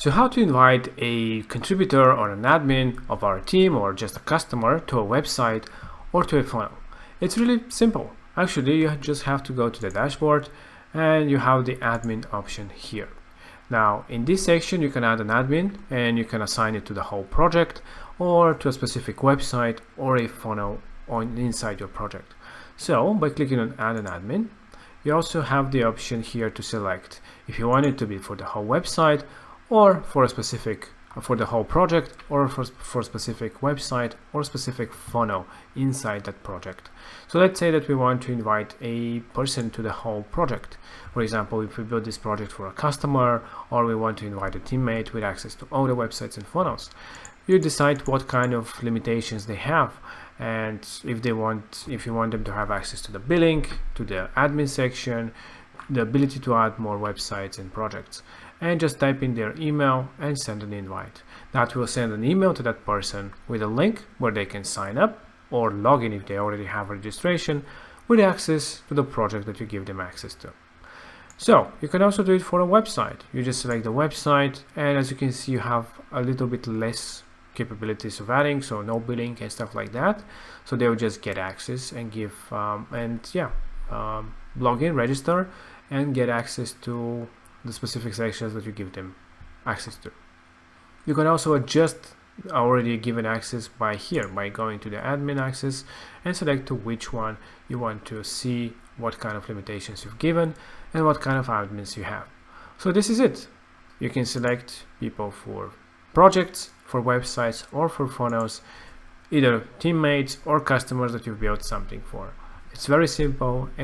So how to invite a contributor or an admin of our team or just a customer to a website or to a funnel? It's really simple. Actually, you just have to go to the dashboard and you have the admin option here. Now in this section you can add an admin and you can assign it to the whole project or to a specific website or a funnel on inside your project. So by clicking on add an admin, you also have the option here to select if you want it to be for the whole website or for a specific for the whole project or for a specific website or specific funnel inside that project. So let's say that we want to invite a person to the whole project. For example, if we build this project for a customer or we want to invite a teammate with access to all the websites and funnels, you decide what kind of limitations they have and if you want them to have access to the billing, to the admin section, the ability to add more websites and projects, and just type in their email and send an invite. That will send an email to that person with a link where they can sign up or log in if they already have registration with access to the project that you give them access to. So you can also do it for a website. You just select the website, and as you can see, you have a little bit less capabilities of adding, so no billing and stuff like that. So they will just get access and give log in, register, and get access to the specific sections that you give them access to. You can also adjust already given access by going to the admin access and select to which one you want to see, what kind of limitations you've given and what kind of admins you have. So this is it. You can select people for projects, for websites, or for funnels, either teammates or customers that you've built something for. It's very simple and